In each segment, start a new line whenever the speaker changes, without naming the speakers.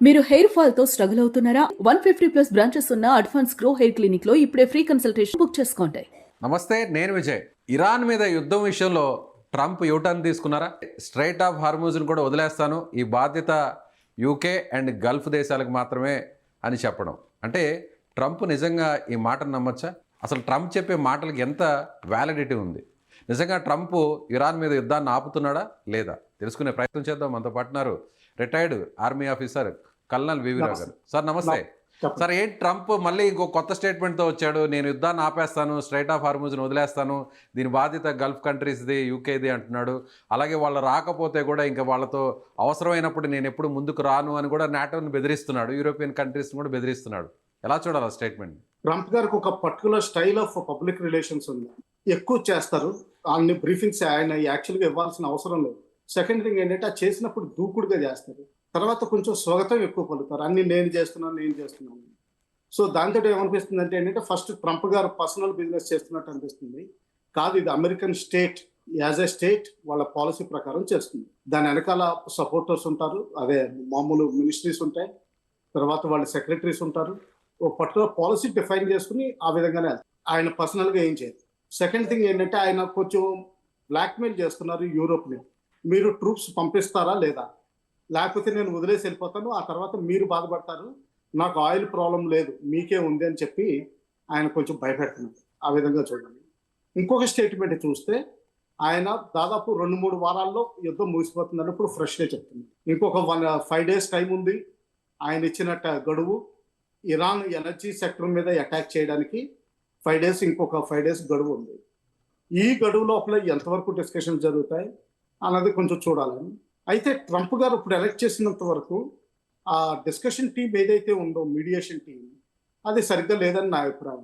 మీరు hair fall తో struggle అవుతున్నారా? 150+ బ్రాంచెస్ ఉన్న అడ్వాన్స్ గ్రో హెయిర్ క్లినిక్ లో ఇప్పుడే ఫ్రీ కన్సల్టేషన్ బుక్ చేసుకోండి.
నమస్తే, నేను విజయ్. ఇరాన్ మీద యుద్ధం విషయంలో ట్రంప్ యూటర్న్ తీసుకున్నారా? స్ట్రైట్ ఆఫ్ హార్మూజ్ని కూడా వదిలేస్తాను, ఈ బాధ్యత యూకే అండ్ గల్ఫ్ దేశాలకు మాత్రమే అని చెప్పడం. అంటే ట్రంప్ నిజంగా ఈ మాటను నమ్మచ్చా? అసలు ట్రంప్ చెప్పే మాటలకు ఎంత వ్యాలిడిటీ ఉంది? నిజంగా ట్రంప్ ఇరాన్ మీద యుద్ధాన్ని ఆపుతున్నాడా లేదా తెలుసుకునే ప్రయత్నం చేద్దాం. మనతో పాటున్నారు retired army officer colonel Vivirao గారు. సార్ నమస్తే. సార్, ఏంటి ట్రంప్ మళ్ళీ ఇంకో కొత్త స్టేట్మెంట్తో వచ్చాడు? నేను యుద్ధాన్ని ఆపేస్తాను, స్ట్రైట్ ఆఫ్ హార్మూజ్ని వదిలేస్తాను, దీని బాధ్యత గల్ఫ్ కంట్రీస్ది, యూకేది అంటున్నాడు. అలాగే వాళ్ళు రాకపోతే కూడా ఇంకా వాళ్ళతో అవసరమైనప్పుడు నేను ఎప్పుడు ముందుకు రాను అని కూడా నాటోని బెదిరిస్తున్నాడు, యూరోపియన్ కంట్రీస్ని కూడా బెదిరిస్తున్నాడు. ఎలా చూడాలి ఆ స్టేట్మెంట్?
ట్రంప్ గారికి ఒక particular style of public relations ఉంది. ఎక్కువ చేస్తారు అన్ని బ్రీఫింగ్స్, ఆయన యాక్చువల్గా ఇవ్వాల్సిన అవసరం లేదు. సెకండ్ థింగ్ ఏంటంటే అది చేసినప్పుడు దూకుడుగా చేస్తారు. తర్వాత కొంచెం స్వాగతం ఎక్కువ పలుకుతారు, అన్ని నేను చేస్తున్నాను. సో దాంతో ఏమనిపిస్తుంది అంటే ఏంటంటే ఫస్ట్ ట్రంప్ గారు పర్సనల్ బిజినెస్ చేస్తున్నట్టు అనిపిస్తుంది. కాదు, ఇది American state, as a state వాళ్ళ పాలసీ ప్రకారం చేస్తుంది. దాని వెనకాల సపోర్టర్స్ ఉంటారు, అదే మామూలు మినిస్ట్రీస్ ఉంటాయి, తర్వాత వాళ్ళ సెక్రటరీస్ ఉంటారు. ఒక పర్టికులర్ పాలసీ డిఫైన్ చేసుకుని ఆ విధంగానే ఆయన పర్సనల్గా ఏం చేయరు. సెకండ్ థింగ్ ఏంటంటే ఆయన కొంచెం బ్లాక్మెయిల్ చేస్తున్నారు యూరోప్ని. మీరు ట్రూప్స్ పంపిస్తారా లేదా, లేకపోతే నేను వదిలేసి వెళ్ళిపోతాను, ఆ తర్వాత మీరు బాధపడతారు, నాకు ఆయిల్ ప్రాబ్లం లేదు, మీకే ఉంది అని చెప్పి ఆయన కొంచెం భయపెడుతున్నారు. ఆ విధంగా చూడండి. ఇంకొక స్టేట్మెంట్ చూస్తే ఆయన దాదాపు 2-3 వారాల్లో యుద్ధం ముగిసిపోతుంది అన్నప్పుడు ఫ్రెష్గా చెప్తుంది. ఇంకొక 5 days టైం ఉంది ఆయన ఇచ్చినట్టు గడువు. ఇరాన్ ఎనర్జీ సెక్టర్ మీద అటాక్ చేయడానికి 5 days, ఇంకొక 5 days గడువు ఉంది. ఈ గడువు లోపల ఎంతవరకు డిస్కషన్ జరుగుతాయి అన్నది కొంచెం చూడాలని. అయితే ట్రంప్ గారు ఇప్పుడు ఎలక్ట్ చేసినంత వరకు ఆ డిస్కషన్ టీం ఏదైతే ఉందో, మీడియేషన్ టీం, అది సరిగ్గా లేదని నా అభిప్రాయం.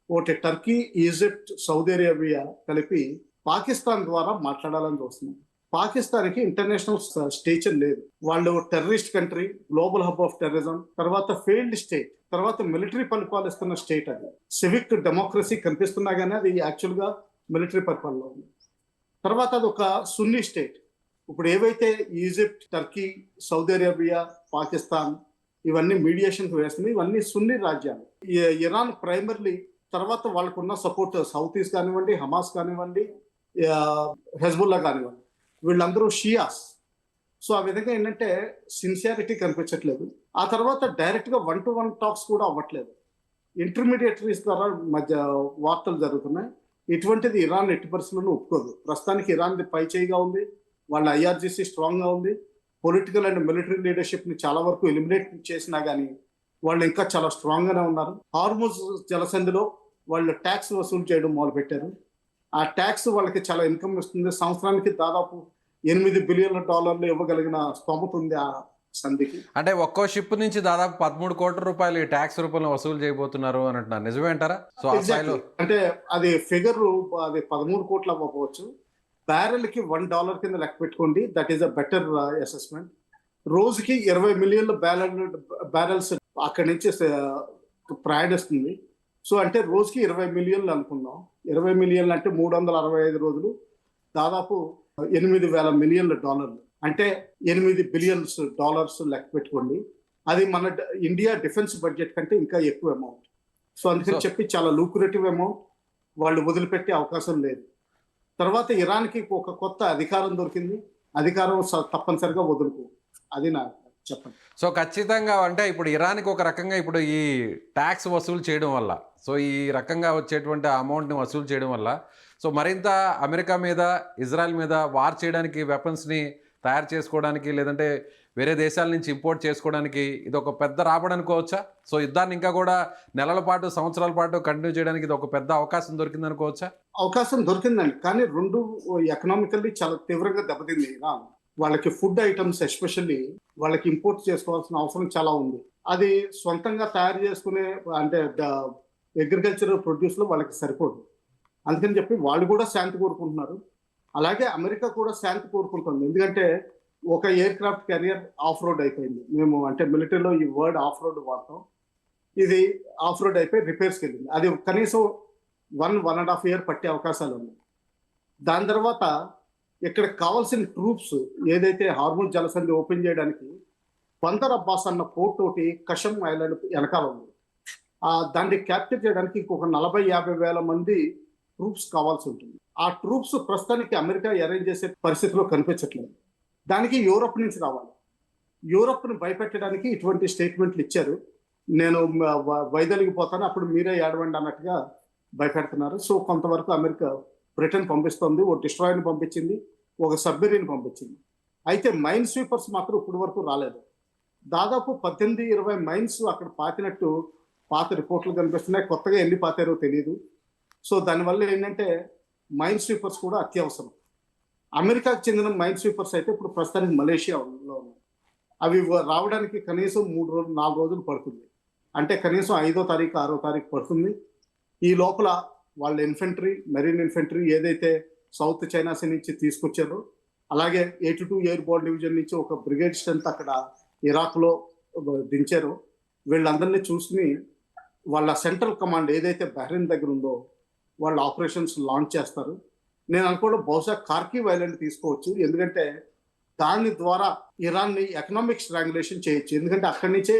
ఒకటి టర్కీ, ఈజిప్ట్, సౌదీ అరేబియా కలిపి పాకిస్తాన్ ద్వారా మాట్లాడాలని చూస్తున్నారు. పాకిస్తాన్కి ఇంటర్నేషనల్ స్టేచర్ లేదు. వాళ్ళు terrorist country, global hub of terrorism, తర్వాత ఫెయిల్డ్ స్టేట్, తర్వాత మిలిటరీ పరిపాలిస్తున్న స్టేట్. అది సివిక్ డెమోక్రసీ కనిపిస్తున్నా కానీ అది యాక్చువల్గా మిలిటరీ పరిపాలన ఉంది. తర్వాత అది ఒక సున్నీ స్టేట్. ఇప్పుడు ఏవైతే Egypt, Turkey, Saudi Arabia, Pakistan ఇవన్నీ మీడియేషన్కి వేస్తున్నాయి, ఇవన్నీ సున్నీ రాజ్యాలు. ఇరాన్ ప్రైమర్లీ, తర్వాత వాళ్ళకున్న సపోర్ట్ సౌతీస్ కానివ్వండి, హమాస్ కానివ్వండి, హెజ్బుల్లా కానివ్వండి, వీళ్ళందరూ షియాస్. సో ఆ విధంగా ఏంటంటే సిన్సియారిటీ కనిపించట్లేదు. ఆ తర్వాత డైరెక్ట్గా 1-to-1 టాక్స్ కూడా అవ్వట్లేదు. ఇంటర్మీడియటరీస్ ద్వారా మధ్య వార్తలు జరుగుతున్నాయి. ఇటువంటిది ఇరాన్ ఎట్టి పరిస్థితులను ఒప్పుకోదు. ప్రస్తుతానికి ఇరాన్ది పై చేయిగా ఉంది, వాళ్ళ ఐఆర్జీసీ స్ట్రాంగ్గా ఉంది. పొలిటికల్ అండ్ మిలిటరీ లీడర్షిప్ని చాలా వరకు ఎలిమినేట్ చేసినా కానీ వాళ్ళు ఇంకా చాలా స్ట్రాంగ్గానే ఉన్నారు. హార్మూజ్ జలసంధిలో వాళ్ళు ట్యాక్స్ వసూలు చేయడం మొదలుపెట్టారు. ఆ ట్యాక్స్ వాళ్ళకి చాలా ఇన్కమ్ ఇస్తుంది. సంవత్సరానికి దాదాపు $8 బిలియన్ ఇవ్వగలిగిన స్తోమత ఉంది ఆ సంధికి.
అంటే ఒక్కో షిప్ నుంచి దాదాపు 13 కోట్ల రూపాయలు ఈ ట్యాక్స్ రూపంలో వసూలు చేయబోతున్నారు అని అంటున్నారు. నిజమే అంటారా? సో
అంటే అది ఫిగర్, అది 13 కోట్లు అవ్వకపోవచ్చు. బ్యారెల్కి $1 కింద లెక్క పెట్టుకోండి. That is a better assessment. రోజుకి 20 మిలియన్ల బ్యారెల్స్ అక్కడి నుంచి ప్రయాణిస్తుంది. సో అంటే రోజుకి 20 మిలియన్లు అనుకుందాం. 20 మిలియన్లు అంటే 365 రోజులు, దాదాపు $8,000 మిలియన్ల. అంటే $8 బిలియన్ లెక్క పెట్టుకోండి. అది మన ఇండియా డిఫెన్స్ బడ్జెట్ కంటే ఇంకా ఎక్కువ అమౌంట్. సో అందుకని చెప్పి చాలా లూక్రేటివ్ అమౌంట్, వాళ్ళు వదిలిపెట్టే అవకాశం లేదు. తర్వాత ఇరాన్కి ఒక కొత్త అధికారం దొరికింది, అధికారం తప్పనిసరిగా వదులుకో, అది నా చెప్పండి.
సో ఖచ్చితంగా అంటే ఇప్పుడు ఇరాన్కి ఒక రకంగా ఇప్పుడు ఈ ట్యాక్స్ వసూలు చేయడం వల్ల, సో ఈ రకంగా వచ్చేటువంటి అమౌంట్ని వసూలు చేయడం వల్ల, సో మరింత అమెరికా మీద, ఇజ్రాయెల్ మీద వార్ చేయడానికి, వెపన్స్ని తయారు చేసుకోవడానికి, లేదంటే వేరే దేశాల నుంచి ఇంపోర్ట్ చేసుకోవడానికి ఇది ఒక పెద్ద రాబడి అనుకోవచ్చా? సో యుద్ధాన్ని ఇంకా కూడా నెలల పాటు, సంవత్సరాల పాటు కంటిన్యూ చేయడానికి ఇది ఒక పెద్ద అవకాశం దొరికింది అనుకోవచ్చా?
అవకాశం దొరికిందండి, కానీ రెండు ఎకనామికల్లీ చాలా తీవ్రంగా దెబ్బతింది. వాళ్ళకి ఫుడ్ ఐటమ్స్ ఎస్పెషల్లీ వాళ్ళకి ఇంపోర్ట్ చేసుకోవాల్సిన అవసరం చాలా ఉంది. అది సొంతంగా తయారు చేసుకునే అంటే అగ్రికల్చరల్ ప్రొడ్యూస్లో వాళ్ళకి సరిపోదు. అందుకని చెప్పి వాళ్ళు కూడా శాంతి కోరుకుంటున్నారు. అలాగే అమెరికా కూడా శాంతి కోరుకుంటుంది. ఎందుకంటే ఒక air craft carrier of road అయిపోయింది. మేము అంటే మిలిటరీలో ఈ వర్డ్ ఆఫ్ రోడ్ వాడతాం. ఇది ఆఫ్ రోడ్ అయిపోయి రిపేర్స్కి వెళ్ళింది. అది కనీసం 1.5 year పట్టే అవకాశాలు ఉన్నాయి. దాని తర్వాత ఇక్కడ కావాల్సిన ట్రూప్స్ ఏదైతే హార్మోన్ జలసంధి ఓపెన్ చేయడానికి బందర్ అబ్బాస్ అన్న పోర్ట్ ఒకటి కషం ఐలాండ్ వెనకాల ఉంది. దాన్ని క్యాప్చర్ చేయడానికి ఇంకొక 40-50 వేల మంది ట్రూప్స్ కావాల్సి ఉంటుంది. ఆ ట్రూప్స్ ప్రస్తుతానికి అమెరికా అరేంజ్ చేసే పరిస్థితిలో కనిపించట్లేదు. దానికి యూరోప్ నుంచి రావాలి. యూరోప్ను భయపెట్టడానికి ఇటువంటి స్టేట్మెంట్లు ఇచ్చారు. నేను వైదొలిగిపోతాను, అప్పుడు మీరే ఏడవండి అన్నట్టుగా భయపెడుతున్నారు. సో కొంతవరకు అమెరికా బ్రిటన్ పంపిస్తుంది, ఓ డిస్ట్రాయర్ని పంపించింది, ఒక సబ్మెరీన్ పంపించింది. అయితే మైన్ స్వీపర్స్ మాత్రం ఇప్పటి వరకు రాలేదు. దాదాపు 18-20 మైన్స్ అక్కడ పాతినట్టు పాత రిపోర్ట్లు కనిపిస్తున్నాయి. కొత్తగా ఎన్ని పాతారో తెలియదు. సో దానివల్ల ఏంటంటే మైన్ స్వీపర్స్ కూడా అత్యవసరం. అమెరికాకు చెందిన మైన్ స్వీపర్స్ అయితే ఇప్పుడు ప్రస్తుతానికి మలేషియాలో ఉన్నాయి. అవి రావడానికి కనీసం 3-4 రోజులు పడుతుంది. అంటే కనీసం 5వ తారీఖు 6వ తారీఖు పడుతుంది. ఈ లోపల వాళ్ళ ఇన్ఫెంట్రీ, మెరీన్ ఇన్ఫెంట్రీ ఏదైతే సౌత్ చైనా సీ నుంచి తీసుకొచ్చారో, అలాగే 82 ఎయిర్బోర్డ్ డివిజన్ నుంచి ఒక బ్రిగేడ్ స్ట్రెంత్ అక్కడ ఇరాక్లో దించారో, వీళ్ళందరినీ చూసుకుని వాళ్ళ సెంట్రల్ కమాండ్ ఏదైతే బహ్రెయిన్ దగ్గర ఉందో వాళ్ళు ఆపరేషన్స్ లాంచ్ చేస్తారు. నేను అనుకోవడం బహుశా కార్కివ్ ఐలాండ్ తీసుకోవచ్చు. ఎందుకంటే దాని ద్వారా ఇరాన్ని ఎకనామిక్ స్ట్రాంగులేషన్ చేయొచ్చు. ఎందుకంటే అక్కడి నుంచే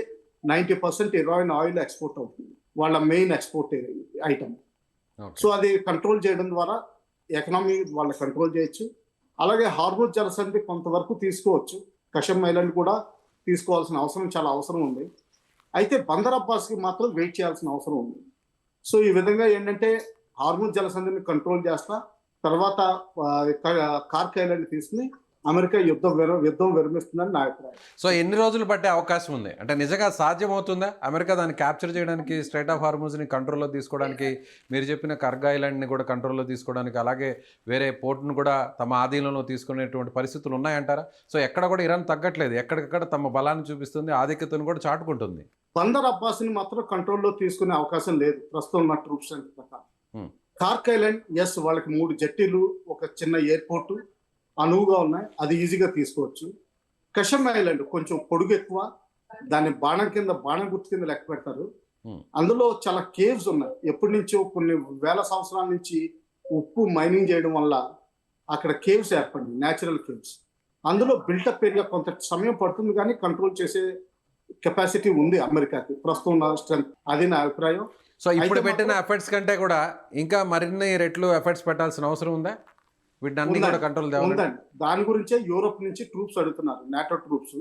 90% ఇరాన్ ఆయిల్ ఎక్స్పోర్ట్ అవుతుంది, వాళ్ళ మెయిన్ ఎక్స్పోర్ట్ ఐటమ్. సో అది కంట్రోల్ చేయడం ద్వారా ఎకనామీ వాళ్ళు కంట్రోల్ చేయొచ్చు. అలాగే హార్మూజ్ జలసంధి కొంతవరకు తీసుకోవచ్చు. కషం ఐలాండ్ కూడా తీసుకోవాల్సిన అవసరం చాలా అవసరం ఉంది. అయితే బందర్ అబ్బాస్కి మాత్రం వెయిట్ చేయాల్సిన అవసరం ఉంది. సో ఈ విధంగా ఏంటంటే హార్మూజ్ జలసంధిని కంట్రోల్ చేస్తా, తర్వాత కార్క్ ఐలాండ్ తీసుకుని అమెరికా యుద్ధం విరమిస్తుందని నా అభిప్రాయం.
సో ఎన్ని రోజులు పట్టే అవకాశం ఉంది? అంటే నిజంగా సాధ్యమవుతుందా అమెరికా దాన్ని క్యాప్చర్ చేయడానికి, స్ట్రైట్ ఆఫ్ హార్మూజ్ని కంట్రోల్లో తీసుకోవడానికి, మీరు చెప్పిన కర్గ్ ఐలాండ్ని కూడా కంట్రోల్లో తీసుకోవడానికి, అలాగే వేరే పోర్ట్ను కూడా తమ ఆధీనంలో తీసుకునేటువంటి పరిస్థితులు ఉన్నాయంటారా? సో ఎక్కడ కూడా ఇరాన్ తగ్గట్లేదు, ఎక్కడికక్కడ తమ బలాన్ని చూపిస్తుంది, ఆధిక్యతను కూడా చాటుకుంటుంది.
బందర్ అబ్బాస్ని మాత్రం కంట్రోల్లో తీసుకునే అవకాశం లేదు ప్రస్తుతం ఉన్న ట్రూప్స్ ప్రకారం. కార్క్ ఐలాండ్ ఎస్, వాళ్ళకి 3 జట్టీలు, ఒక చిన్న ఎయిర్పోర్ట్ అనువుగా ఉన్నాయి, అది ఈజీగా తీసుకోవచ్చు. కషం ఐలాండ్ కొంచెం పొడుగు ఎక్కువ, దాన్ని బాణం గుర్తు కింద లెక్క పెడతారు. అందులో చాలా కేవ్స్ ఉన్నాయి. ఎప్పటి నుంచో కొన్ని వేల సంవత్సరాల నుంచి ఉప్పు మైనింగ్ చేయడం వల్ల అక్కడ కేవ్స్ ఏర్పడింది, న్యాచురల్ కేవ్స్. అందులో బిల్టప్ ఏరియా కొంత సమయం పడుతుంది, కానీ కంట్రోల్ చేసే కెపాసిటీ ఉంది అమెరికాకి ప్రస్తుతం ఉన్న స్ట్రెంత్. అది నా అభిప్రాయం.
సో ఇప్పుడు పెట్టిన ఎఫర్ట్స్ కంటే కూడా ఇంకా మరిన్ని రెట్లు ఎఫర్ట్స్ పెట్టాల్సిన అవసరం ఉందా? వీటిని కూడా కంట్రోల్
ఉందండి. దాని గురించే యూరోప్ నుంచి ట్రూప్స్ అడుగుతున్నారు, నాటో ట్రూప్స్.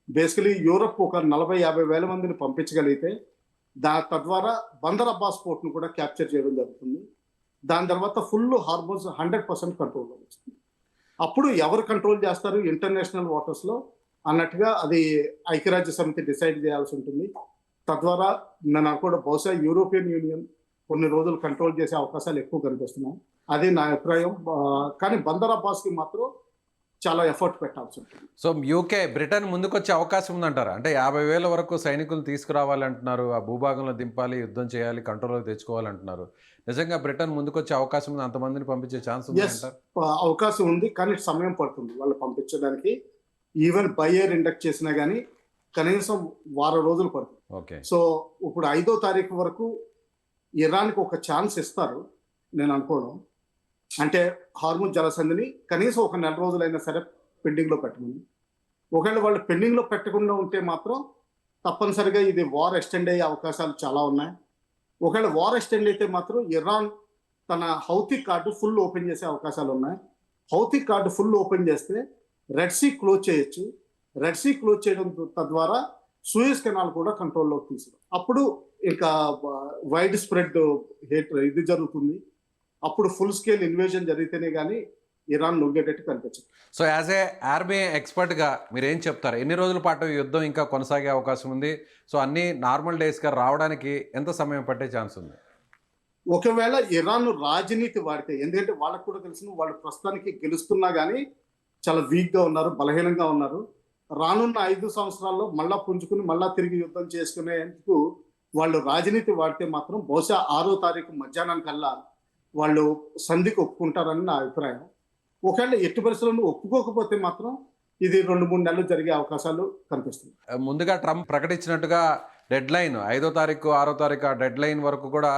బేసికలీ యూరోప్ ఒక 40-50 వేల మందిని పంపించగలిగితే తద్వారా బందర్ అబ్బాస్ పోర్ట్ను కూడా క్యాప్చర్ చేయడం జరుగుతుంది. దాని తర్వాత ఫుల్ హార్మోన్స్ 100% కంట్రోల్ వస్తుంది. అప్పుడు ఎవరు కంట్రోల్ చేస్తారు ఇంటర్నేషనల్ వాటర్స్లో అన్నట్టుగా అది ఐక్యరాజ్య సమితి డిసైడ్ చేయాల్సి ఉంటుంది. తద్వారా నేను కూడా బహుశా యూరోపియన్ యూనియన్ కొన్ని రోజులు కంట్రోల్ చేసే అవకాశాలు ఎక్కువ కనిపిస్తున్నాయి. అది నా అభిప్రాయం. కానీ బందర్ అబ్బాస్కి మాత్రం చాలా ఎఫర్ట్ పెట్టాల్సి ఉంటుంది.
సో యూకే, బ్రిటన్ ముందుకొచ్చే అవకాశం ఉందంటారా? అంటే 50,000 వరకు సైనికులు తీసుకురావాలంటున్నారు, ఆ భూభాగంలో దింపాలి, యుద్ధం చేయాలి, కంట్రోల్లోకి తెచ్చుకోవాలంటున్నారు. నిజంగా బ్రిటన్ ముందుకొచ్చే అవకాశం ఉంది? అంతమందిని పంపించే ఛాన్స్ ఉంది అంటారు?
అవకాశం ఉంది, కానీ సమయం పడుతుంది వాళ్ళు పంపించడానికి. ఈవెన్ బై ఎయిర్ ఇండక్ట్ చేసినా కానీ కనీసం 10 రోజులు పడుతుంది.
ఓకే.
సో ఇప్పుడు 5వ తారీఖు వరకు ఇరాన్కి ఒక ఛాన్స్ ఇస్తారు నేను అనుకోవడం. అంటే హార్మూజ్ జలసంధిని కనీసం ఒక 4 రోజులైనా సరే పెండింగ్లో పెట్టమని. ఒకవేళ వాళ్ళు పెండింగ్లో పెట్టకుండా ఉంటే మాత్రం తప్పనిసరిగా ఇది వార్ ఎక్స్టెండ్ అయ్యే అవకాశాలు చాలా ఉన్నాయి. ఒకవేళ వార్ ఎక్స్టెండ్ అయితే మాత్రం ఇరాన్ తన హౌతీ కార్డు ఫుల్ ఓపెన్ చేసే అవకాశాలు ఉన్నాయి. హౌతీ కార్డు ఫుల్ ఓపెన్ చేస్తే రెడ్ సీ క్లోజ్ చేయొచ్చు. రెడ్ సీ క్లోజ్ చేయడం తద్వారా సూయజ్ కెనాల్ కూడా కంట్రోల్లోకి తీసుకురాం. అప్పుడు ఇంకా వైడ్ స్ప్రెడ్ ఇది జరుగుతుంది. అప్పుడు ఫుల్ స్కేల్ ఇన్వేజన్ జరిగితేనే కానీ ఇరాన్ లొంగేటట్టు కనిపించదు.
సో యాజ్ ఏ ఆర్మీ ఎక్స్పర్ట్గా మీరు ఏం చెప్తారు? ఎన్ని రోజుల పాటు యుద్ధం ఇంకా కొనసాగే అవకాశం ఉంది? సో అన్ని నార్మల్ డేస్గా రావడానికి ఎంత సమయం పట్టే ఛాన్స్ ఉంది?
ఒకవేళ ఇరాన్ రాజనీతి వాడితే, ఎందుకంటే వాళ్ళకు కూడా తెలిసిన వాళ్ళు ప్రస్తుతానికి గెలుస్తున్నా కానీ చాలా వీక్గా ఉన్నారు, బలహీనంగా ఉన్నారు. రానున్న 5 సంవత్సరాల్లో మళ్ళా పుంజుకుని మళ్ళా తిరిగి యుద్ధం చేసుకునేందుకు వాళ్ళు రాజనీతి వాడితే మాత్రం బహుశా 6వ తారీఖు మధ్యాహ్నం కల్లా వాళ్ళు సంధికి ఒప్పుకుంటారని నా అభిప్రాయం. ఒకవేళ ఎట్టి పరిస్థితులను ఒప్పుకోకపోతే మాత్రం ఇది 2-3 నెలలు జరిగే అవకాశాలు కనిపిస్తుంది.
ముందుగా ట్రంప్ ప్రకటించినట్టుగా డెడ్ లైన్ 5వ తారీఖు 6వ తారీఖు ఆ డెడ్ లైన్ వరకు కూడా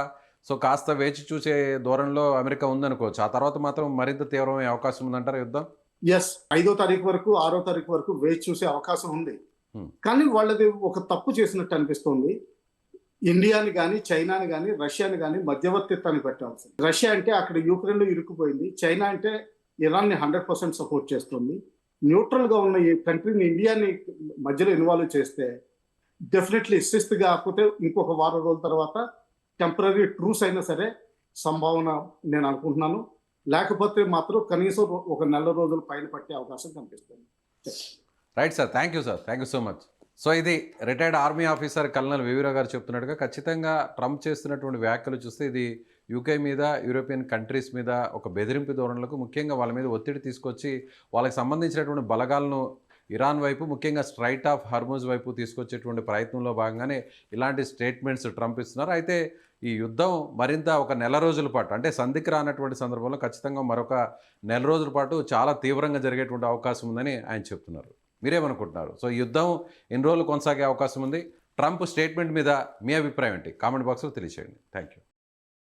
సో కాస్త వేచి చూసే ధోరణిలో అమెరికా ఉందనుకోవచ్చు. ఆ తర్వాత మాత్రం మరింత తీవ్రమయ్యే అవకాశం ఉందంటారు యుద్ధం?
ఎస్, 5వ తారీఖు వరకు 6వ తారీఖు వరకు వేచి చూసే అవకాశం ఉంది. కానీ వాళ్ళది ఒక తప్పు చేసినట్టు అనిపిస్తుంది. ఇండియాని కానీ చైనాని కానీ రష్యాని కానీ మధ్యవర్తిత్వాన్ని పెట్టాల్సింది. రష్యా అంటే అక్కడ యూక్రెయిన్లో ఇరుక్కుపోయింది, చైనా అంటే ఇరాన్ని 100% సపోర్ట్ చేస్తుంది. న్యూట్రల్గా ఉన్న ఈ కంట్రీని ఇండియాని మధ్యలో ఇన్వాల్వ్ చేస్తే డెఫినెట్లీ శిస్తు కాకపోతే ఇంకొక వారం రోజుల తర్వాత టెంపరీ ట్రూస్ అయినా సరే సంభావన నేను అనుకుంటున్నాను. లేకపోతే మాత్రం కనీసం ఒక నెల రోజుల పైన పట్టే అవకాశం కనిపిస్తుంది.
Right sir, thank you sir, thank you so much. So ఇది రిటైర్డ్ ఆర్మీ ఆఫీసర్ కల్నల్ వివీరావు గారు చెప్తున్నట్టుగా ఖచ్చితంగా ట్రంప్ చేస్తున్నటువంటి వ్యాఖ్యలు చూస్తే ఇది యూకే మీద, యూరోపియన్ కంట్రీస్ మీద ఒక బెదిరింపు ధోరణులకు, ముఖ్యంగా వాళ్ళ మీద ఒత్తిడి తీసుకొచ్చి వాళ్ళకి సంబంధించినటువంటి బలగాలను ఇరాన్ వైపు, ముఖ్యంగా స్ట్రైట్ ఆఫ్ హార్మూజ్ వైపు తీసుకొచ్చేటువంటి ప్రయత్నంలో భాగంగానే ఇలాంటి స్టేట్మెంట్స్ ట్రంప్ ఇస్తున్నారు. అయితే ఈ యుద్ధం మరింత ఒక నెల రోజుల పాటు, అంటే సంధికి రానటువంటి సందర్భంలో ఖచ్చితంగా మరొక నెల రోజుల పాటు చాలా తీవ్రంగా జరిగేటువంటి అవకాశం ఉందని ఆయన చెప్తున్నారు. మీరేమనుకుంటున్నారు? సో ఈ యుద్ధం ఎన్ని రోజులు కొనసాగే అవకాశం ఉంది? ట్రంప్ స్టేట్మెంట్ మీద మీ అభిప్రాయం ఏంటి? కామెంట్ బాక్స్లో తెలియజేయండి. Thank you.